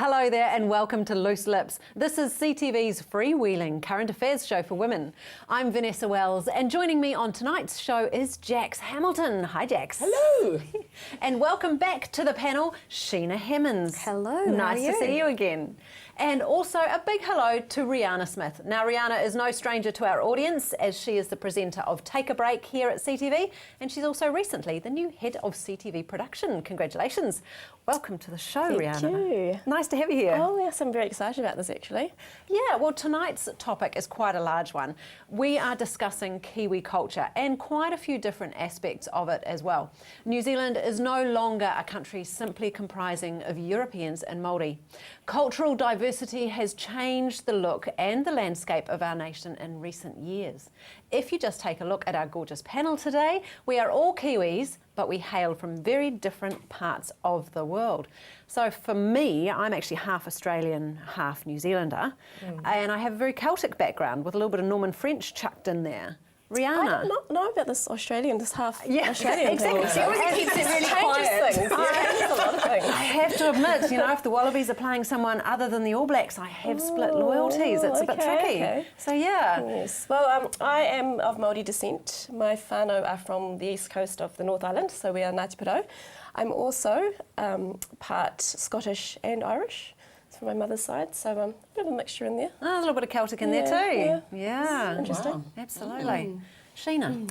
Hello there and welcome to Loose Lips. This is CTV's freewheeling current affairs show for women. I'm Vanessa Wells and joining me on tonight's show is Jax Hamilton. Hi Jax. Hello. And welcome back to the panel, Sheena Hemmons. Hello, Nice to see you again. And also a big hello to Rihanna Smith. Now Rihanna is no stranger to our audience as she is the presenter of Take a Break here at CTV and she's also recently the new head of CTV production. Congratulations. Welcome to the show, Rihanna. Thank you. Nice to have you here. Oh yes, I'm very excited about this actually. Yeah, well tonight's topic is quite a large one. We are discussing Kiwi culture and quite a few different aspects of it as well. New Zealand is no longer a country simply comprising of Europeans and Māori. Cultural diversity has changed the look and the landscape of our nation in recent years. If you just take a look at our gorgeous panel today, we are all Kiwis, but we hail from very different parts of the world. So for me, I'm actually half Australian, half New Zealander, and I have a very Celtic background with a little bit of Norman French chucked in there. Rihanna. I don't know about this Australian, this half Yeah, Australian exactly. thing. She always keeps it really quiet. Changes things. Yeah, changes a lot of things. I have to admit, you know, if the Wallabies are playing someone other than the All Blacks, I have split loyalties. It's a bit tricky. Okay. So yeah. Yes. Well, I am of Māori descent. My whānau are from the east coast of the North Island, so we are Ngāti Porou. I'm also part Scottish and Irish. From my mother's side, so a bit of a mixture in there. Oh, a little bit of Celtic in there too. Yeah. Interesting. Wow. Absolutely. Sheena.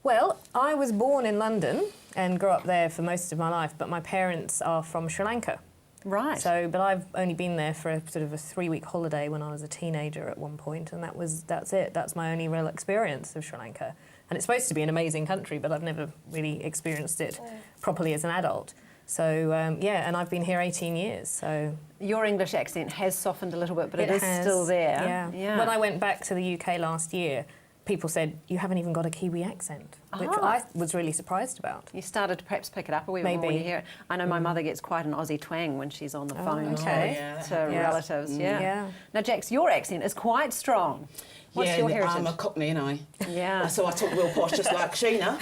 Well, I was born in London and grew up there for most of my life, but my parents are from Sri Lanka. Right. So, but I've only been there for a sort of a 3-week holiday when I was a teenager at one point, and that's it. That's my only real experience of Sri Lanka. And it's supposed to be an amazing country, but I've never really experienced it properly as an adult. So, yeah, and I've been here 18 years, so... Your English accent has softened a little bit, but it is has, still there. Yeah. When I went back to the UK last year, people said, you haven't even got a Kiwi accent, which I was really surprised about. You started to perhaps pick it up a wee bit more Maybe. when you hear it. I know my mother gets quite an Aussie twang when she's on the phone okay. to relatives. Yeah. Yeah. Now, Jax, your accent is quite strong. What's your heritage? I'm a Cockney, and I. Yeah. So I talk real posh, just like Sheena.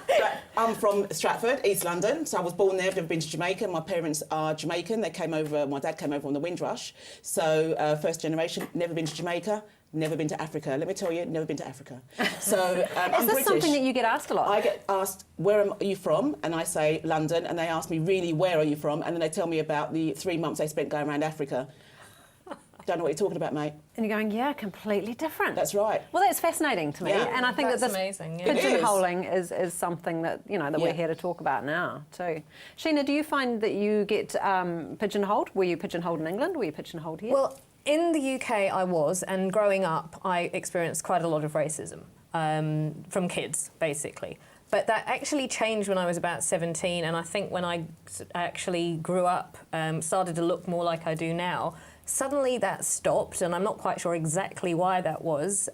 But I'm from Stratford, East London. So I was born there. I've never been to Jamaica. My parents are Jamaican. They came over. My dad came over on the Windrush. So first generation. Never been to Jamaica. Never been to Africa. Let me tell you, never been to Africa. So I'm Is this British. something that you get asked a lot? I get asked, where are you from? And I say London. And they ask me, really, where are you from? And then they tell me about the 3 months they spent going around Africa. Don't know what you're talking about, mate. And you're going, yeah, completely different. That's right. Well, that's fascinating to me, Yeah. and I think That's that this amazing, yeah. It is. pigeonholing is something that we're here to talk about now too. Sheena, do you find that you get pigeonholed? Were you pigeonholed in England? Were you pigeonholed here? Well, in the UK I was, and growing up I experienced quite a lot of racism from kids, basically. But that actually changed when I was about 17, and I think when I actually grew up, started to look more like I do now, suddenly that stopped, and I'm not quite sure exactly why that was.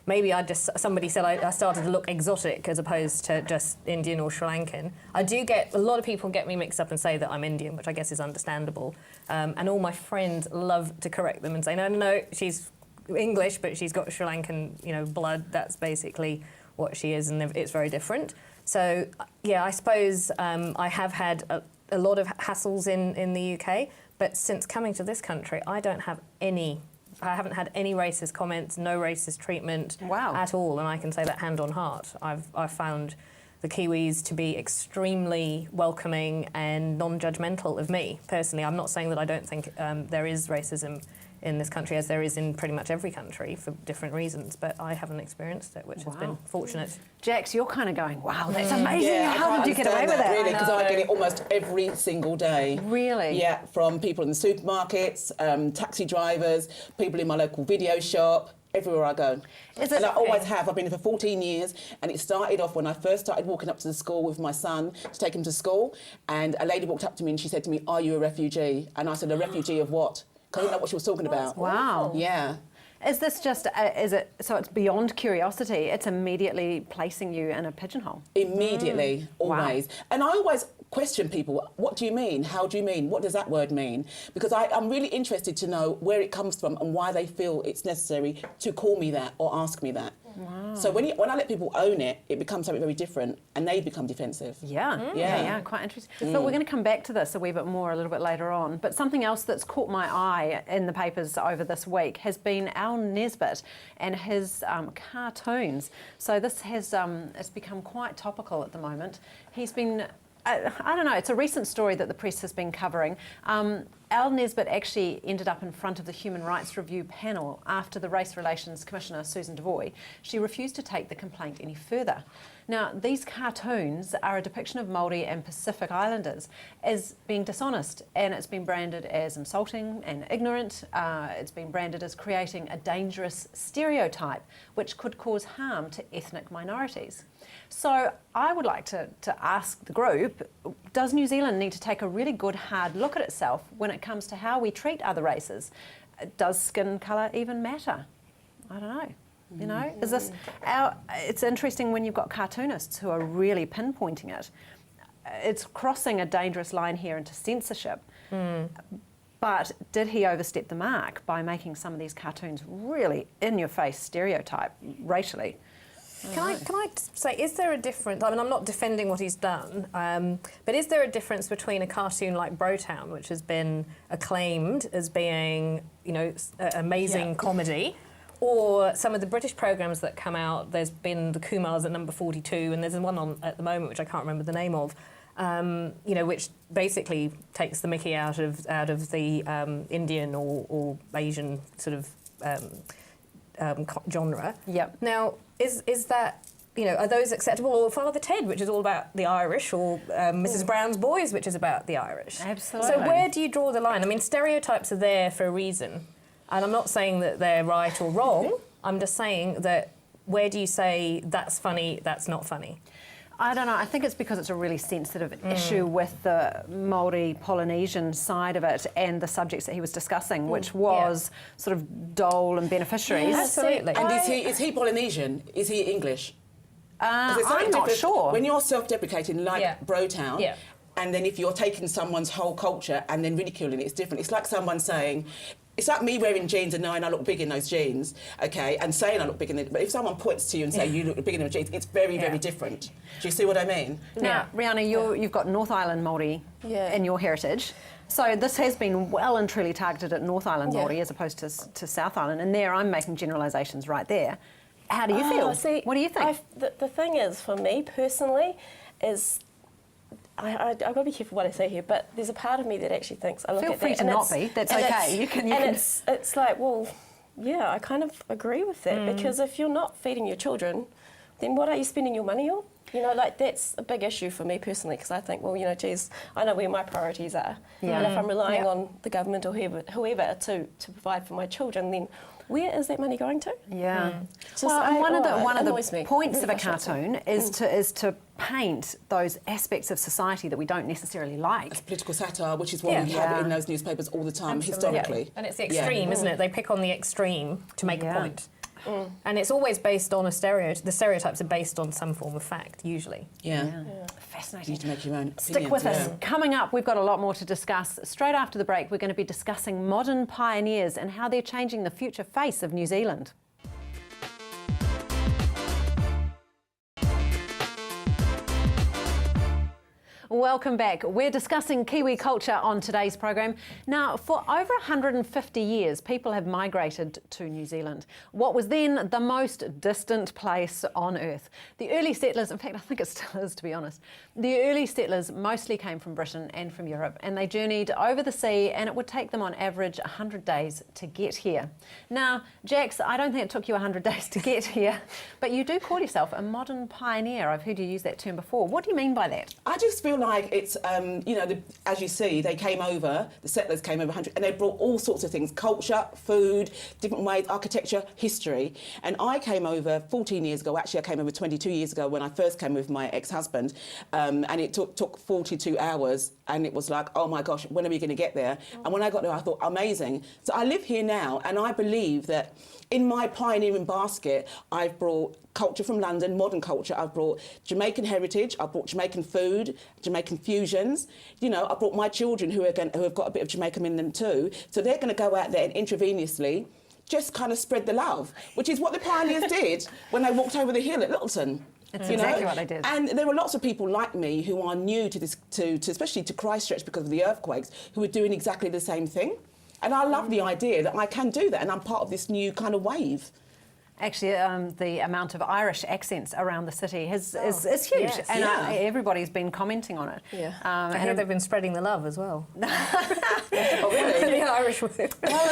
Maybe somebody said I started to look exotic as opposed to just Indian or Sri Lankan. I do get, a lot of people get me mixed up and say that I'm Indian, which I guess is understandable. And all my friends love to correct them and say, no, she's English, but she's got Sri Lankan, blood. That's basically what she is, and it's very different. So, yeah, I suppose I have had a lot of hassles in the UK, but since coming to this country, I haven't had any racist comments, no racist treatment at all, and I can say that hand on heart. I've found the Kiwis to be extremely welcoming and non-judgmental of me, personally. I'm not saying that I don't think there is racism in this country, as there is in pretty much every country for different reasons, but I haven't experienced it, which has been fortunate. Jax, you're kind of going, wow, that's amazing. Yeah, How did you get away with that? Really, because I get it almost every single day. Really? Yeah, from people in the supermarkets, taxi drivers, people in my local video shop, everywhere I go. And I always have. I've been here for 14 years, and it started off when I first started walking up to the school with my son to take him to school, and a lady walked up to me and she said to me, "Are you a refugee?" And I said, "A refugee of what?" Because I didn't know what she was talking about. Wow. Yeah. Is this just, so it's beyond curiosity, it's immediately placing you in a pigeonhole? Immediately, always. And I always question people, what do you mean? How do you mean? What does that word mean? Because I'm really interested to know where it comes from and why they feel it's necessary to call me that or ask me that. Wow. So when I let people own it, it becomes something very different and they become defensive. Yeah, quite interesting. But we're going to come back to this a wee bit more a little bit later on. But something else that's caught my eye in the papers over this week has been Al Nesbitt and his cartoons. So this has it's become quite topical at the moment. He's been I don't know, it's a recent story that the press has been covering. Al Nesbitt actually ended up in front of the Human Rights Review panel after the Race Relations Commissioner, Susan Devoy. She refused to take the complaint any further. Now, these cartoons are a depiction of Māori and Pacific Islanders as being dishonest, and it's been branded as insulting and ignorant. It's been branded as creating a dangerous stereotype which could cause harm to ethnic minorities. So I would like to ask the group, does New Zealand need to take a really good hard look at itself when it comes to how we treat other races? Does skin colour even matter? I don't know. You know, is this it's interesting when you've got cartoonists who are really pinpointing it. It's crossing a dangerous line here into censorship. But did he overstep the mark by making some of these cartoons really in-your-face stereotype racially? Can I say, is there a difference? I mean, I'm not defending what he's done, but is there a difference between a cartoon like Brotown, which has been acclaimed as being, you know, amazing comedy, or some of the British programmes that come out? There's been the Kumars at number 42, and there's one on at the moment which I can't remember the name of. You know, which basically takes the mickey out of the Indian or Asian sort of genre. Yep. Now, is that, you know, are those acceptable? Or Father Ted, which is all about the Irish, or Mrs. Brown's Boys, which is about the Irish. Absolutely. So where do you draw the line? I mean, stereotypes are there for a reason, and I'm not saying that they're right or wrong. I'm just saying that where do you say that's funny, that's not funny? I don't know. I think it's because it's a really sensitive issue with the Māori Polynesian side of it and the subjects that he was discussing, which was sort of dole and beneficiaries. Absolutely. And is he Polynesian? Is he English? I'm not sure. When you're self-deprecating, like Brotown, Yeah. and then if you're taking someone's whole culture and then ridiculing it, it's different. It's like someone saying, it's like me wearing jeans and knowing I look big in those jeans, okay, and saying I look big in it. But if someone points to you and say you look big in those jeans, it's very, very different. Do you see what I mean? Now, Rihanna, you've got North Island Māori in your heritage. So this has been well and truly targeted at North Island Māori as opposed to South Island. And there I'm making generalisations right there. How do you feel? See, what do you think? The thing is, for me personally, is I've got to be careful what I say here, but there's a part of me that actually thinks I look Feel at free that to and not be. That's okay. You can. It's like, well, yeah, I kind of agree with that because if you're not feeding your children, then what are you spending your money on? You know, like that's a big issue for me personally because I think, well, you know, geez, I know where my priorities are, and if I'm relying on the government or whoever to provide for my children, then where is that money going to? Yeah. Well, one of the me. points Really of a cartoon is to paint those aspects of society that we don't necessarily like. Political satire, which is what we have in those newspapers all the time, historically. And it's the extreme, isn't it? They pick on the extreme to make a point. And it's always based on a stereotype. The stereotypes are based on some form of fact, usually. Fascinating. You need to make your own opinions. Stick with us. Coming up, we've got a lot more to discuss. Straight after the break, we're going to be discussing modern pioneers and how they're changing the future face of New Zealand. Welcome back. We're discussing Kiwi culture on today's program. Now, for over 150 years, people have migrated to New Zealand, what was then the most distant place on Earth. The early settlers, in fact, I think it still is, to be honest, the early settlers mostly came from Britain and from Europe, and they journeyed over the sea, and it would take them on average 100 days to get here. Now, Jax, I don't think it took you 100 days to get here, but you do call yourself a modern pioneer. I've heard you use that term before. What do you mean by that? I just feel like it's, you know, as you see, they came over, the settlers came over 100, and they brought all sorts of things, culture, food, different ways, architecture, history. And I came over 14 years ago, actually I came over 22 years ago when I first came with my ex-husband, and it took 42 hours, and it was like, oh my gosh, when are we going to get there? And when I got there, I thought, amazing. So I live here now, and I believe that in my pioneering basket, I've brought culture from London, modern culture. I've brought Jamaican heritage. I've brought Jamaican food, Jamaican fusions. You know, I brought my children who have got a bit of Jamaican in them too. So they're going to go out there and intravenously just kind of spread the love, which is what the pioneers did when they walked over the hill at Littleton. It's exactly what they did. And there were lots of people like me who are new to this, especially to Christchurch because of the earthquakes, who are doing exactly the same thing. And I love the idea that I can do that, and I'm part of this new kind of wave. Actually, the amount of Irish accents around the city is huge, yes. and everybody's been commenting on it. Yeah. I hear they've been spreading the love as well. Oh, really? The Irish word. Well,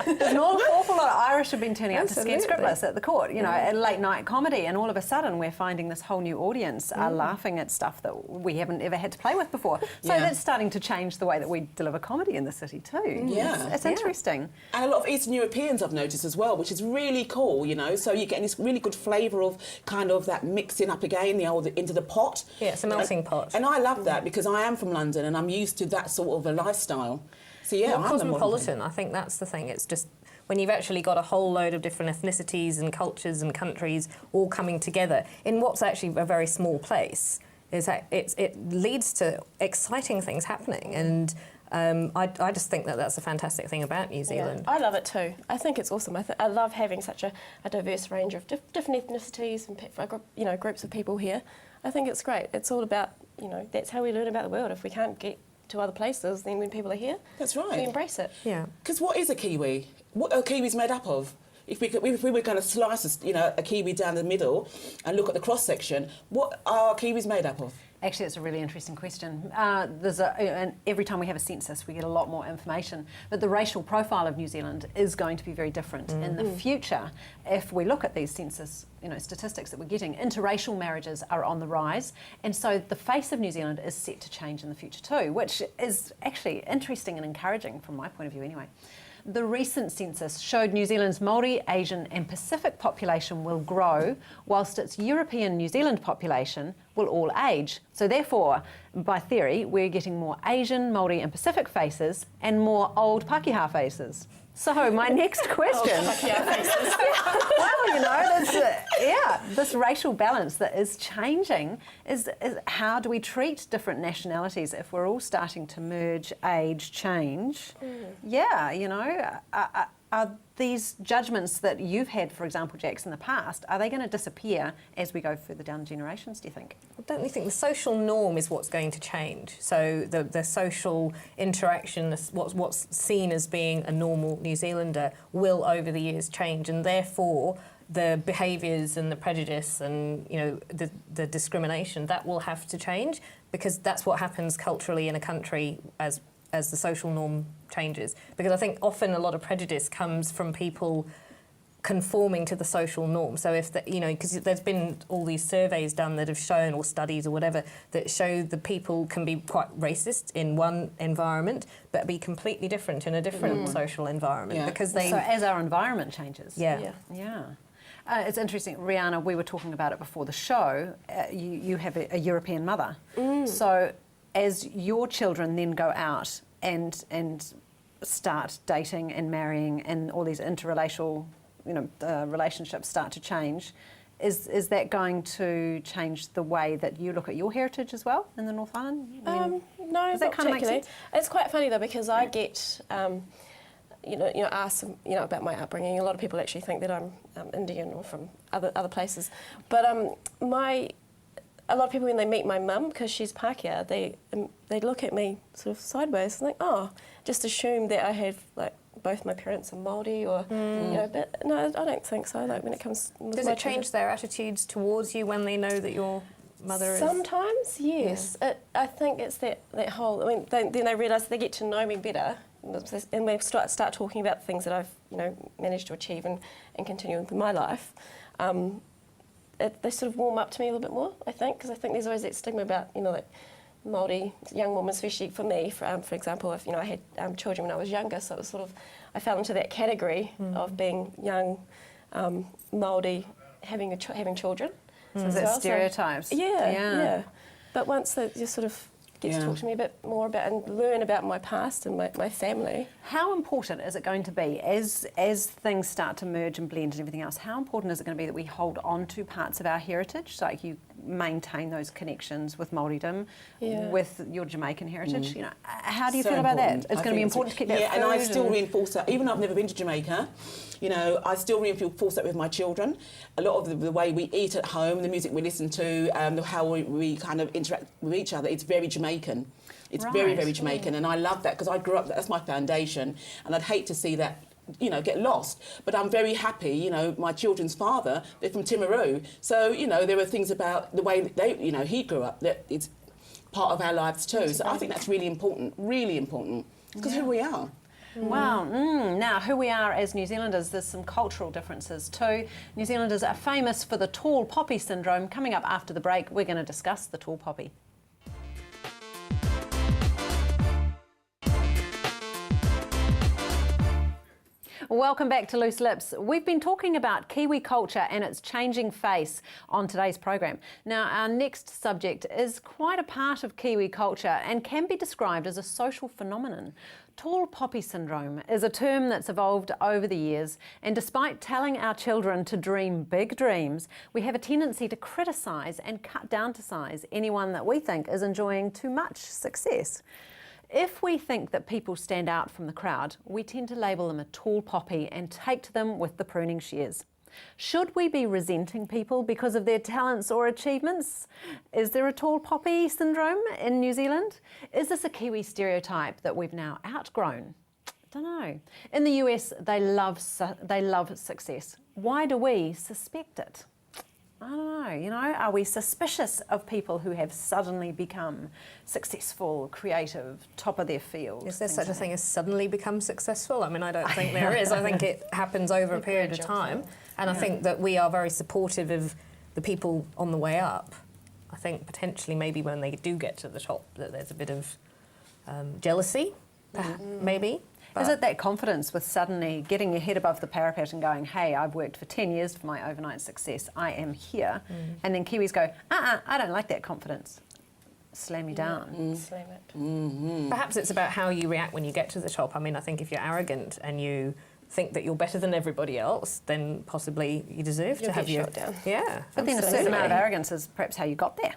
there's an awful lot of Irish have been turning up to Scared Scriptless at the court, you know, at late night comedy, and all of a sudden we're finding this whole new audience laughing at stuff that we haven't ever had to play with before. So that's starting to change the way that we deliver comedy in the city too. Yeah. It's interesting. And a lot of Eastern Europeans I've noticed as well, which is really cool, you know. So you're getting this really good flavour of kind of that mixing up again, into the pot. Yeah, it's a melting pot. And I love that because I am from London and I'm used to that sort of a lifestyle. So yeah, Well, I'm the modern cosmopolitan, I think that's the thing. It's just when you've actually got a whole load of different ethnicities and cultures and countries all coming together in what's actually a very small place, is that it leads to exciting things happening. And I just think that that's a fantastic thing about New Zealand. Yeah, I love it too. I think it's awesome. I love having such a diverse range of different ethnicities and groups of people here. I think it's great. It's all about, that's how we learn about the world. If we can't get to other places, then when people are here, That's right. we embrace it. Yeah. Because what is a Kiwi? What are Kiwis made up of? If we were going to slice, a Kiwi down the middle and look at the cross section, what are Kiwis made up of? Actually, it's a really interesting question. And every time we have a census, we get a lot more information. But the racial profile of New Zealand is going to be very different in the future. If we look at these census, statistics that we're getting, interracial marriages are on the rise, and so the face of New Zealand is set to change in the future too, which is actually interesting and encouraging from my point of view, anyway. The recent census showed New Zealand's Māori, Asian and Pacific population will grow, whilst its European New Zealand population will all age. So therefore, by theory, we're getting more Asian, Māori and Pacific faces and more old Pākehā faces. So my next question... this racial balance that is changing is how do we treat different nationalities if we're all starting to merge, age, change? Are these judgments that you've had, for example, Jax, in the past, are they going to disappear as we go further down generations, do you think? Well, don't you think the social norm is what's going to change? So the social interaction, what's seen as being a normal New Zealander will over the years change, and therefore the behaviours and the prejudice and the discrimination, that will have to change, because that's what happens culturally in a country as the social norm changes. Because I think often a lot of prejudice comes from people conforming to the social norm. So if because there's been all these surveys done that have shown, or studies or whatever, that show the people can be quite racist in one environment but be completely different in a different social environment, because they... So as our environment changes. Yeah. It's interesting, Rihanna, we were talking about it before the show. You have a European mother. So as your children then go out and start dating and marrying, and all these interracial relationships start to change, is that going to change the way that you look at your heritage as well in the North Island? No, does that not kind of make particularly. sense? It's quite funny though, because I get asked about my upbringing. A lot of people actually think that I'm Indian or from other places, but a lot of people, when they meet my mum, because she's Pākehā, they look at me sort of sideways and think, just assume that I have both my parents are Māori or but no, I don't think so. When it comes, Does it change their attitudes towards you when they know that your mother is... Sometimes, yes. Yeah. I think it's that whole... then they realise they get to know me better, and we start talking about things that I've managed to achieve and continue with my life. They sort of warm up to me a little bit more, I think, because I think there's always that stigma about Māori young woman, especially for me. For example, if I had children when I was younger, so it was sort of, I fell into that category of being young Māori having children. So that stereotypes. Yeah. But once you sort of get to talk to me a bit more about and learn about my past and my family. How important is it going to be as things start to merge and blend and everything else? How important is it going to be that we hold on to parts of our heritage, so like you maintain those connections with Māoridom, with your Jamaican heritage? You know, how do you feel about that? It's going to be important to keep that. Yeah, and I still reinforce that. Even though I've never been to Jamaica, you know, I still reinforce that with my children. A lot of the way we eat at home, the music we listen to, how we kind of interact with each other, it's very Jamaican. It's very, very Jamaican, and I love that because I grew up, that's my foundation, and I'd hate to see that, you know, get lost. But I'm very happy, you know, my children's father, they're from Timaru, so, you know, there were things about the way that they, you know, he grew up that it's part of our lives too. So I think that's really important, because who we are. Wow. Now, who we are as New Zealanders, there's some cultural differences too. New Zealanders are famous for the tall poppy syndrome. Coming up after the break, we're going to discuss the tall poppy. Welcome back to Loose Lips. We've been talking about Kiwi culture and its changing face on today's program. Now, our next subject is quite a part of Kiwi culture and can be described as a social phenomenon. Tall poppy syndrome is a term that's evolved over the years, and despite telling our children to dream big dreams, we have a tendency to criticise and cut down to size anyone that we think is enjoying too much success. If we think that people stand out from the crowd, we tend to label them a tall poppy and take to them with the pruning shears. Should we be resenting people because of their talents or achievements? Is there a tall poppy syndrome in New Zealand? Is this a Kiwi stereotype that we've now outgrown? I don't know. In the US, they love success. Why do we suspect it? I don't know, you know, are we suspicious of people who have suddenly become successful, creative, top of their field? Is there such a thing as suddenly become successful? I mean, I don't think there is. I think it happens over a period of time. And I think that we are very supportive of the people on the way up. I think potentially maybe when they do get to the top that there's a bit of jealousy, maybe. Is it that confidence with suddenly getting your head above the parapet and going, hey, I've worked for 10 years for my overnight success, I am here. And then Kiwis go, I don't like that confidence. Slam you down. Slam it. Perhaps it's about how you react when you get to the top. I mean, I think if you're arrogant and you think that you're better than everybody else, then possibly you deserve to have your shot down. Yeah. But then a certain amount of arrogance is perhaps how you got there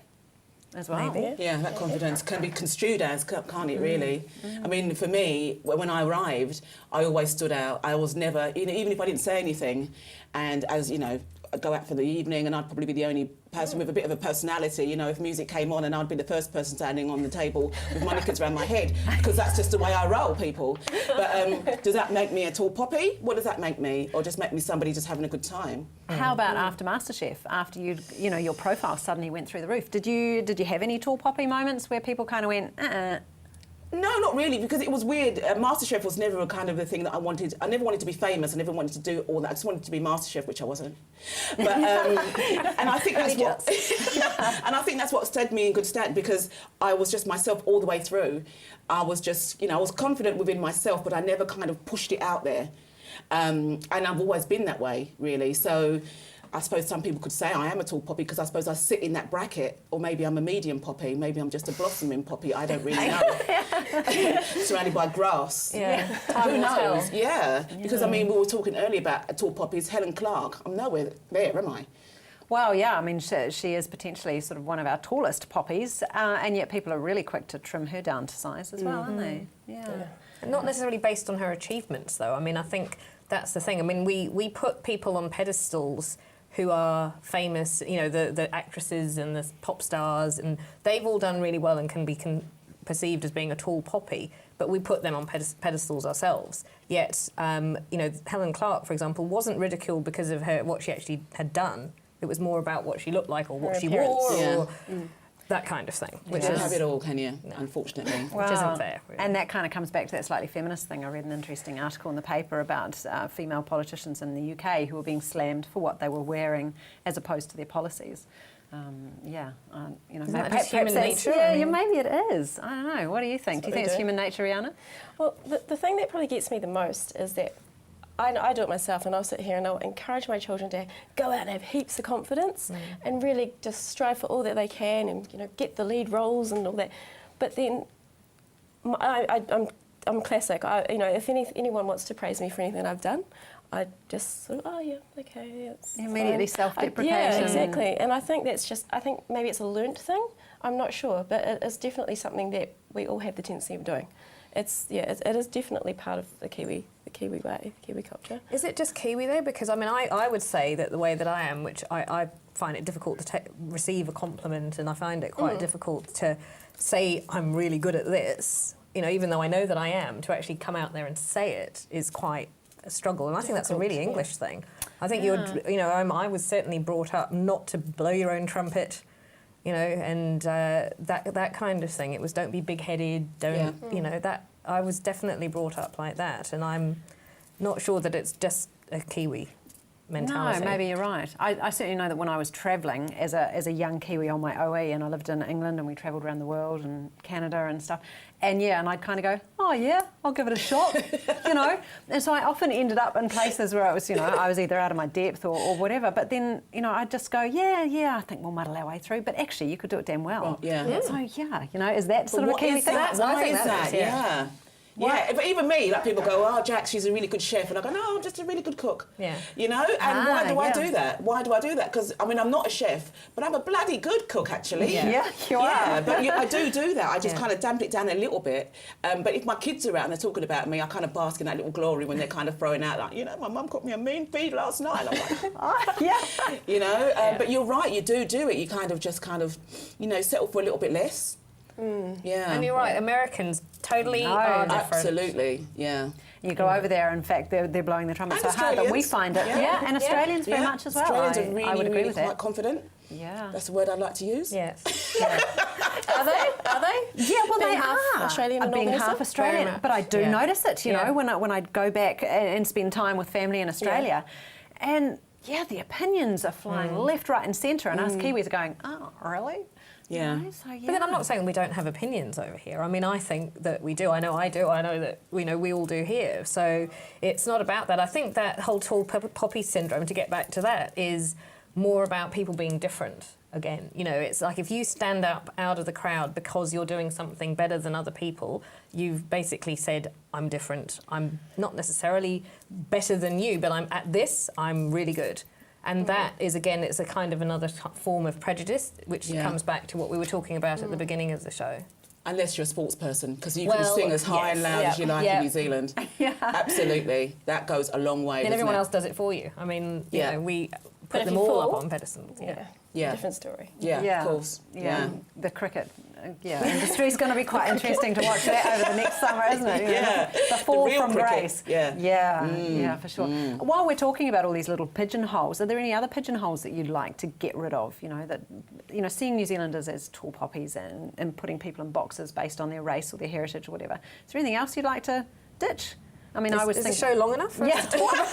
as well. Maybe. Yeah, that confidence can be construed as, can't it, really? I mean, for me, when I arrived, I always stood out. I was never, you know, even if I didn't say anything, and as, you know, I'd go out for the evening and I'd probably be the only person with a bit of a personality, you know, if music came on and I'd be the first person standing on the table with my knickers around my head, because that's just the way I roll, people. But does that make me a tall poppy? What does that make me? Or just make me somebody just having a good time? How about after MasterChef, after you know, your profile suddenly went through the roof? Did you have any tall poppy moments where people kind of went, No, not really, because it was weird. MasterChef was never a kind of a thing that I wanted. I never wanted to be famous. I never wanted to do all that. I just wanted to be MasterChef, which I wasn't. But and I think that's what and I think that's what stood me in good stead, because I was just myself all the way through. I was just, you know, I was confident within myself, but I never kind of pushed it out there. And I've always been that way, really. So I suppose some people could say I am a tall poppy because I suppose I sit in that bracket, or maybe I'm a medium poppy, maybe I'm just a blossoming poppy, I don't really know. Surrounded by grass. Yeah. Who knows? Yeah. Because, I mean, we were talking earlier about tall poppies. Helen Clark, I'm nowhere there, am I? Well, yeah, I mean, she is potentially sort of one of our tallest poppies, and yet people are really quick to trim her down to size as well, aren't they? Yeah. And not necessarily based on her achievements, though. I mean, I think that's the thing. I mean, we put people on pedestals who are famous, you know, the actresses and the pop stars, and they've all done really well and can be perceived as being a tall poppy, but we put them on pedestals ourselves. Yet, you know, Helen Clark, for example, wasn't ridiculed because of what she actually had done. It was more about what she looked like or what she wore or that kind of thing. Which you don't have it all, can you? No. Unfortunately. Which isn't fair. Really. And that kind of comes back to that slightly feminist thing. I read an interesting article in the paper about female politicians in the UK who were being slammed for what they were wearing as opposed to their policies. You know, isn't that just human nature? Yeah, maybe it is. I don't know. What do you think? Do you think it's human nature, Rihanna? Well, the thing that probably gets me the most is that I do it myself, and I'll sit here and I'll encourage my children to go out and have heaps of confidence and really just strive for all that they can and, you know, get the lead roles and all that. But then I'm classic. If anyone wants to praise me for anything I've done, I just sort of, oh yeah, okay, yeah, it's immediately fine. self-deprecation. Yeah, exactly. And I think I think maybe it's a learnt thing. I'm not sure, but it's definitely something that we all have the tendency of doing. It is definitely part of the Kiwi way, Kiwi culture. Is it just Kiwi though? Because I mean, I would say that the way that I am, which I find it difficult to receive a compliment, and I find it quite difficult to say I'm really good at this. Even though I know that I am, to actually come out there and say it is quite a struggle, and I think that's a really English thing. I think I was certainly brought up not to blow your own trumpet. And that kind of thing. It was don't be big-headed, that I was definitely brought up like that, and I'm not sure that it's just a Kiwi mentality. No, maybe you're right. I certainly know that when I was travelling as a young Kiwi on my OE, and I lived in England and we travelled around the world and Canada and stuff, and I'd kind of go, oh yeah, I'll give it a shot, And so I often ended up in places where I was either out of my depth or whatever, but then, I'd just go, yeah, I think we'll muddle our way through, but actually you could do it damn well. So is that sort of a Kiwi thing? Why is that? Yeah. Yeah, but even me, people go, oh, Jack, she's a really good chef. And I go, no, I'm just a really good cook. Yeah. And why do I do that? Why do I do that? Because, I'm not a chef, but I'm a bloody good cook, actually. Yeah, you are. Yeah, but I do that. I just kind of damp it down a little bit. But if my kids are out and they're talking about me, I kind of bask in that little glory when they're kind of throwing out, like, my mum cooked me a mean feed last night. And I'm like, But you're right, you do it. You kind of settle for a little bit less. Yeah. And you're right, Americans totally are different. Absolutely, yeah. You go over there, in fact, they're blowing the trumpet so hard that we find it. Yeah, and Australians very much as well. Australians are I would agree really with quite that. confident. Yeah. That's the word I'd like to use. Yes. Are they? Yeah, well, being they half are. Australian and being Northern half Australian, but I do notice it, when I go back and spend time with family in Australia. And, the opinions are flying left, right and centre, and us Kiwis are going, oh, really? Yeah. But then I'm not saying we don't have opinions over here. I mean, I think that we do. I know I do. I know that we all do here. So it's not about that. I think that whole tall poppy syndrome, to get back to that, is more about people being different again. It's like if you stand up out of the crowd because you're doing something better than other people, you've basically said, I'm different. I'm not necessarily better than you, but I'm really good. And that is, again, it's a kind of another form of prejudice, which comes back to what we were talking about at the beginning of the show. Unless you're a sports person, because you can sing as high and loud as you like in New Zealand. Absolutely. That goes a long way. And everyone else does it for you. I mean, we put them all up on pedestals. Yeah. Different story. Yeah, of course. Yeah. The cricket industry's going to be quite interesting to watch that over the next summer, isn't it? The fall from grace. Yeah, for sure. While we're talking about all these little pigeonholes, are there any other pigeonholes that you'd like to get rid of? Seeing New Zealanders as tall poppies and putting people in boxes based on their race or their heritage or whatever. Is there anything else you'd like to ditch? I mean, is the show long enough for us to talk about?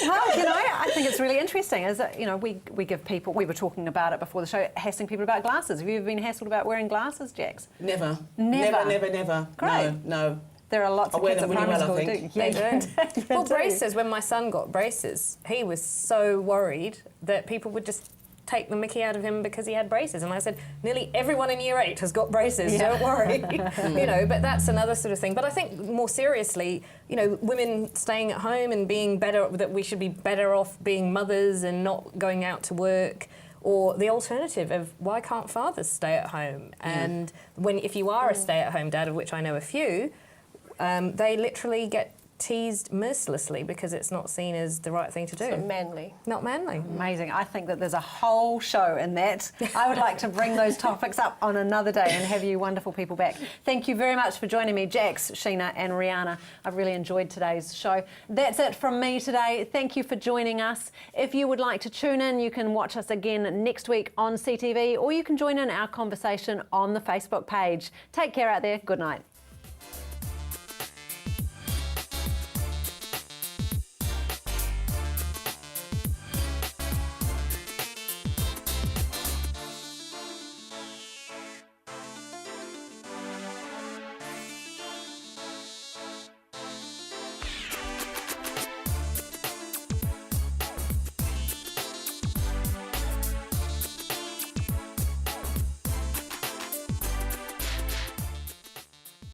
Well, I think it's really interesting. Is that we give people. We were talking about it before the show, hassling people about glasses. Have you ever been hassled about wearing glasses, Jax? Never. Great. No. There are lots of kids at primary school who do. They do. Well, braces. When my son got braces, he was so worried that people would just take the mickey out of him because he had braces, and I said nearly everyone in year 8 has got braces, don't worry. But that's another sort of thing. But I think more seriously, women staying at home and being better, that we should be better off being mothers and not going out to work, or the alternative of why can't fathers stay at home? And if you are a stay-at-home dad, of which I know a few, they literally get teased mercilessly because it's not seen as the right thing to do. Not manly. Amazing. I think that there's a whole show in that. I would like to bring those topics up on another day and have you wonderful people back. Thank you very much for joining me, Jax, Sheena and Rihanna. I've really enjoyed today's show. That's it from me today. Thank you for joining us. If you would like to tune in, you can watch us again next week on CTV, or you can join in our conversation on the Facebook page. Take care out there. Good night.